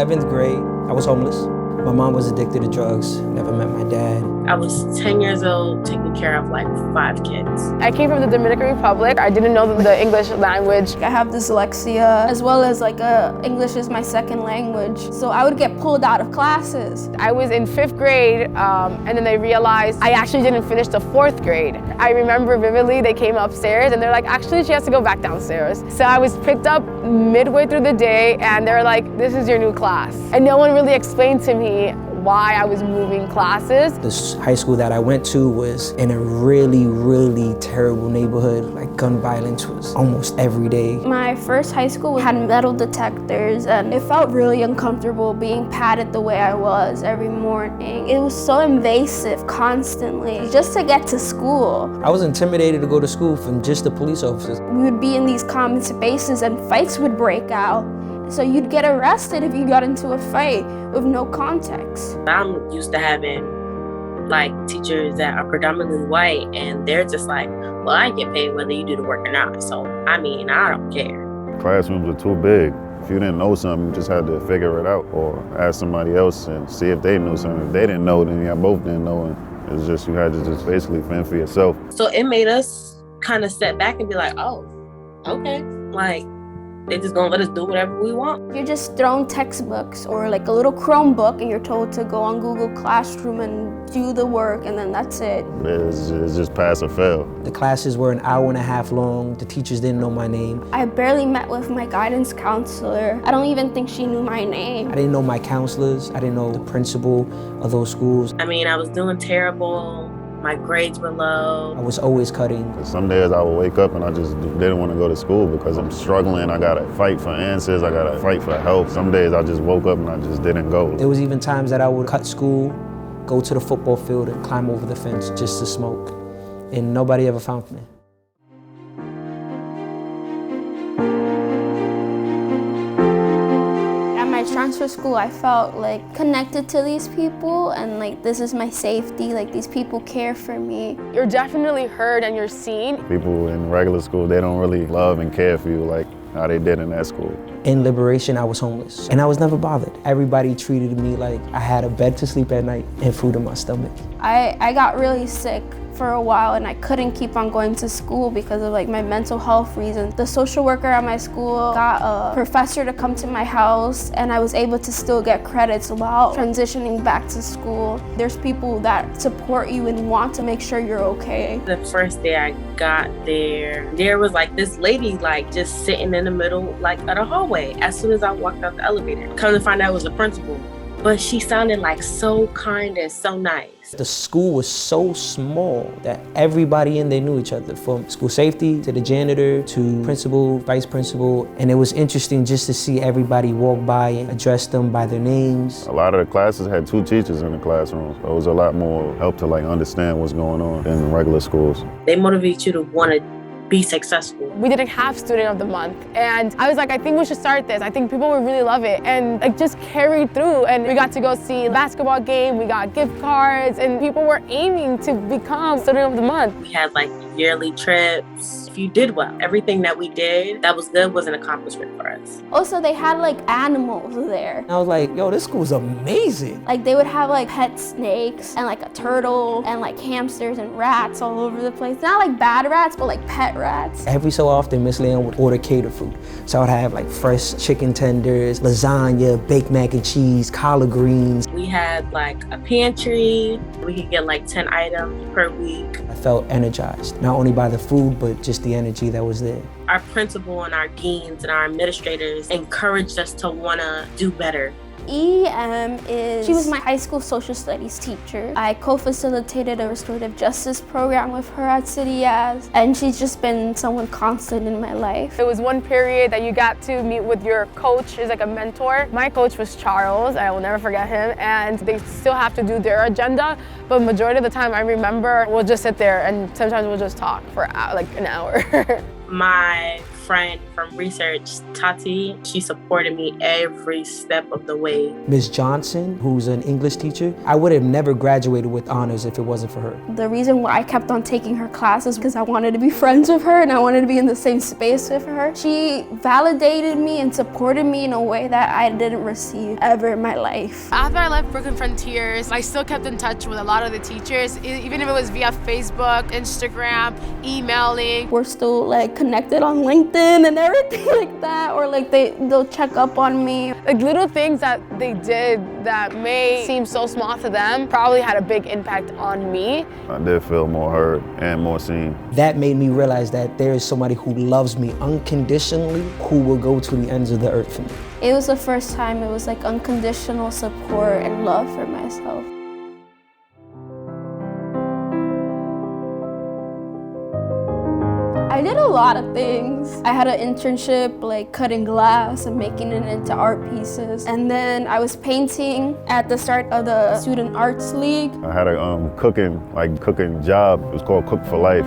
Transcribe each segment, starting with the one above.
7th grade, I was homeless. My mom was addicted to drugs, never met my dad. I was 10 years old, taking care of like 5 kids. I came from the Dominican Republic. I didn't know the English language. I have dyslexia, as well as English is my second language. So I would get pulled out of classes. I was in 5th grade, and then they realized I actually didn't finish the 4th grade. I remember vividly, they came upstairs and they're like, actually she has to go back downstairs. So I was picked up midway through the day and they're like, this is your new class. And no one really explained to me why I was moving classes. This high school that I went to was in a really, really terrible neighborhood. Like gun violence was almost every day. My first high school had metal detectors and it felt really uncomfortable being patted the way I was every morning. It was so invasive constantly just to get to school. I was intimidated to go to school from just the police officers. We would be in these common spaces and fights would break out. So you'd get arrested if you got into a fight with no context. I'm used to having like teachers that are predominantly white and they're just like, well, I get paid whether you do the work or not. So, I mean, I don't care. Classrooms were too big. If you didn't know something, you just had to figure it out or ask somebody else and see if they knew something. If they didn't know, then y'all both didn't know. And it was just, you had to just basically fend for yourself. So it made us kind of step back and be like, oh, okay, like, they just gonna let us do whatever we want. You're just thrown textbooks or like a little Chromebook and you're told to go on Google Classroom and do the work and then that's it. It's just pass or fail. The classes were an hour and a half long. The teachers didn't know my name. I barely met with my guidance counselor. I don't even think she knew my name. I didn't know my counselors. I didn't know the principal of those schools. I mean, I was doing terrible. My grades were low. I was always cutting. Some days I would wake up and I just didn't want to go to school because I'm struggling. I gotta fight for answers. I gotta fight for help. Some days I just woke up and I just didn't go. There was even times that I would cut school, go to the football field and climb over the fence just to smoke. And nobody ever found me. Transfer school, I felt like connected to these people and like this is my safety, like these people care for me. You're definitely heard and you're seen. People in regular school, they don't really love and care for you like how they did in that school. In Liberation, I was homeless and I was never bothered. Everybody treated me like I had a bed to sleep at night and food in my stomach. I got really sick for a while and I couldn't keep on going to school because of like my mental health reasons. The social worker at my school got a professor to come to my house and I was able to still get credits while transitioning back to school. There's people that support you and want to make sure you're okay. The first day I got there was like this lady like just sitting in the middle like of the hallway as soon as I walked out the elevator. Come to find out it was the principal. But she sounded like so kind and so nice. The school was so small that everybody in there knew each other, from school safety to the janitor to principal, vice principal. And it was interesting just to see everybody walk by and address them by their names. A lot of the classes had 2 teachers in the classroom. So it was a lot more help to like understand what's going on in regular schools. They motivate you to want to be successful. We didn't have Student of the Month. And I was like, I think we should start this. I think people would really love it. And like just carried through. And we got to go see a basketball game. We got gift cards and people were aiming to become Student of the Month. We had like yearly trips. If you did well, everything that we did that was good was an accomplishment for us. Also, they had like animals there. I was like, yo, this school's amazing. Like they would have like pet snakes and like a turtle and like hamsters and rats all over the place. Not like bad rats, but like pet rats. Every so often, Miss Leon would order cater food. So I would have like fresh chicken tenders, lasagna, baked mac and cheese, collard greens. We had like a pantry. We could get like 10 items per week. I felt energized, not only by the food, but just the energy that was there. Our principal and our deans and our administrators encouraged us to want to do better. She was my high school social studies teacher. I co-facilitated a restorative justice program with her at City As, and she's just been someone constant in my life. It was one period that you got to meet with your coach, who's like a mentor. My coach was Charles, I will never forget him, and they still have to do their agenda, but majority of the time I remember we'll just sit there and sometimes we'll just talk for like an hour. My friend from research, Tati, she supported me every step of the way. Miss Johnson, who's an English teacher, I would have never graduated with honors if it wasn't for her. The reason why I kept on taking her classes because I wanted to be friends with her and I wanted to be in the same space with her. She validated me and supported me in a way that I didn't receive ever in my life. After I left Brooklyn Frontiers, I still kept in touch with a lot of the teachers, even if it was via Facebook, Instagram, emailing. We're still like connected on LinkedIn and everything like that, or like they'll check up on me. Like little things that they did that may seem so small to them probably had a big impact on me. I did feel more heard and more seen. That made me realize that there is somebody who loves me unconditionally, who will go to the ends of the earth for me. It was the first time it was like unconditional support and love for myself. I did a lot of things. I had an internship like cutting glass and making it into art pieces. And then I was painting at the start of the Student Arts League. I had a cooking job. It was called Cook for Life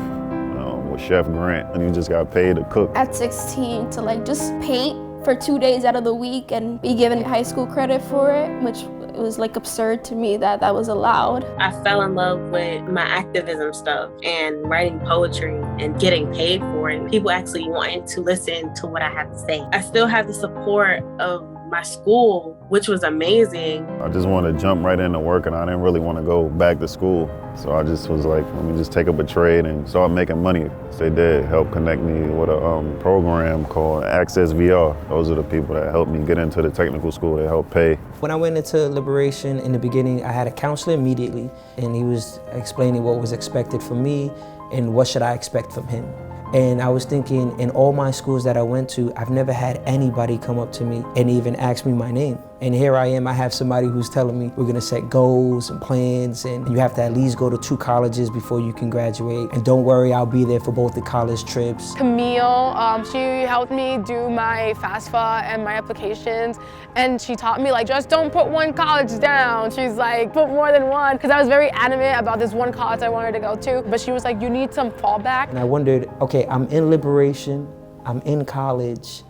with Chef Grant, and you just got paid to cook. At 16 to like just paint for 2 days out of the week and be given high school credit for it, which was like absurd to me that that was allowed. I fell in love with my activism stuff and writing poetry and getting paid for it. People actually wanted to listen to what I had to say. I still have the support of my school, which was amazing. I just wanted to jump right into work and I didn't really want to go back to school. So I just was like, let me just take up a trade and start making money. So they did help connect me with a program called Access VR. Those are the people that helped me get into the technical school. They helped pay. When I went into Liberation in the beginning, I had a counselor immediately, and he was explaining what was expected from me and what should I expect from him. And I was thinking, in all my schools that I went to, I've never had anybody come up to me and even ask me my name. And here I am, I have somebody who's telling me we're gonna set goals and plans, and you have to at least go to 2 colleges before you can graduate. And don't worry, I'll be there for both the college trips. Camille, she helped me do my FAFSA and my applications. And she taught me like, just don't put one college down. She's like, put more than one. Because I was very adamant about this one college I wanted to go to. But she was like, you need some fallback. And I wondered, okay, I'm in Liberation, I'm in college,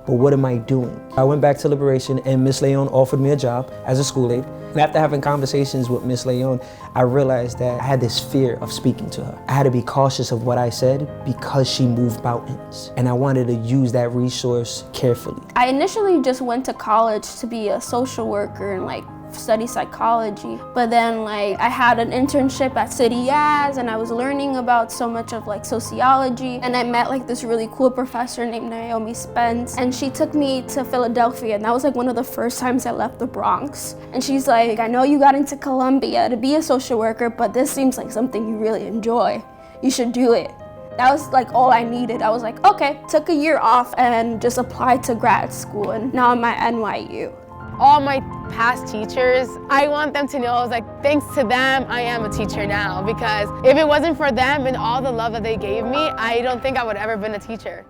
but what am I doing? I went back to Liberation and Miss Leon offered me a job as a school aide. And after having conversations with Miss Leon, I realized that I had this fear of speaking to her. I had to be cautious of what I said because she moved mountains. And I wanted to use that resource carefully. I initially just went to college to be a social worker and like study psychology, but then like I had an internship at City Yaz and I was learning about so much of like sociology, and I met like this really cool professor named Naomi Spence, and she took me to Philadelphia, and that was like one of the first times I left the Bronx. And she's like, I know you got into Columbia to be a social worker, but this seems like something you really enjoy. You should do it. That was like all I needed. I was like, okay, took a year off and just applied to grad school, and now I'm at NYU. All my past teachers, I want them to know, I was like, thanks to them, I am a teacher now. Because if it wasn't for them and all the love that they gave me, I don't think I would have ever been a teacher.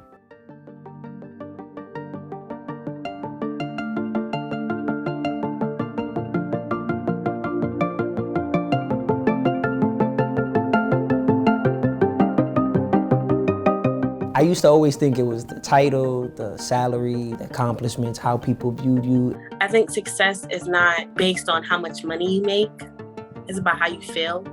I used to always think it was the title, the salary, the accomplishments, how people viewed you. I think success is not based on how much money you make. It's about how you feel.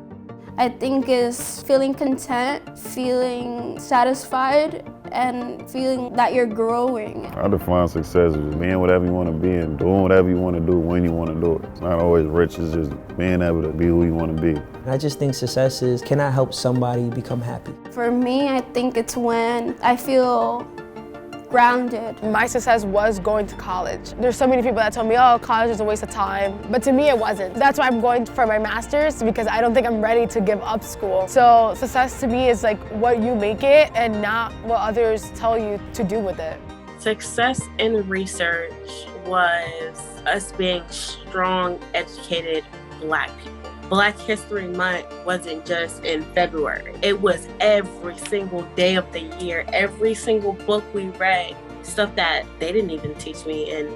I think is feeling content, feeling satisfied, and feeling that you're growing. I define success as being whatever you want to be and doing whatever you want to do when you want to do it. It's not always rich, it's just being able to be who you want to be. I just think success is, can I help somebody become happy? For me, I think it's when I feel grounded. My success was going to college. There's so many people that told me, oh, college is a waste of time. But to me, it wasn't. That's why I'm going for my master's, because I don't think I'm ready to give up school. So success to me is like what you make it and not what others tell you to do with it. Success in research was us being strong, educated Black people. Black History Month wasn't just in February. It was every single day of the year, every single book we read, stuff that they didn't even teach me in,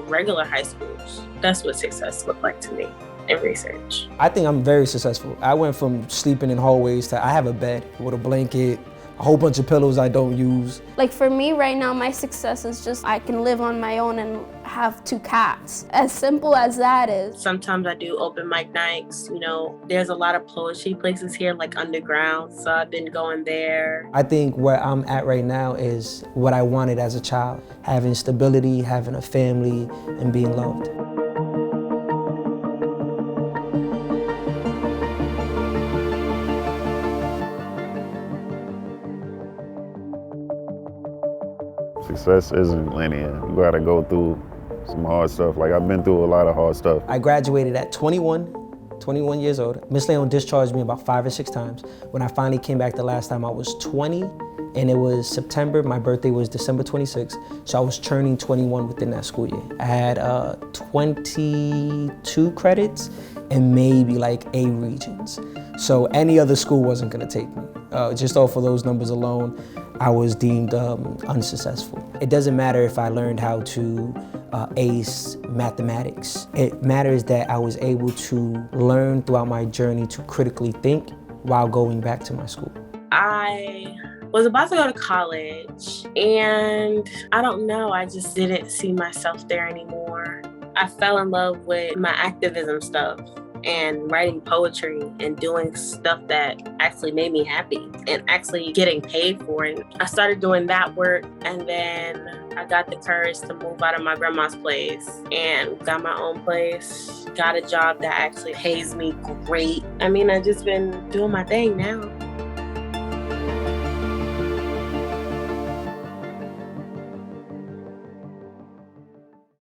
regular high schools. That's what success looked like to me in research. I think I'm very successful. I went from sleeping in hallways to I have a bed with a blanket, a whole bunch of pillows I don't use. Like for me right now, my success is just I can live on my own and have 2 cats. As simple as that is. Sometimes I do open mic nights. You know, there's a lot of poetry places here, like underground, so I've been going there. I think where I'm at right now is what I wanted as a child, having stability, having a family, and being loved. Success isn't linear. You gotta go through some hard stuff. Like I've been through a lot of hard stuff. I graduated at 21 years old. Miss Leon discharged me about 5 or 6 times. When I finally came back the last time, I was 20, and it was September. My birthday was December 26th, so I was turning 21 within that school year. I had 22 credits and maybe like A regions. So any other school wasn't gonna take me. Just off of those numbers alone, I was deemed unsuccessful. It doesn't matter if I learned how to ace mathematics. It matters that I was able to learn throughout my journey to critically think while going back to my school. I was about to go to college, and I don't know, I just didn't see myself there anymore. I fell in love with my activism stuff and writing poetry and doing stuff that actually made me happy and actually getting paid for it. I started doing that work, and then I got the courage to move out of my grandma's place and got my own place, got a job that actually pays me great. I mean, I've just been doing my thing now.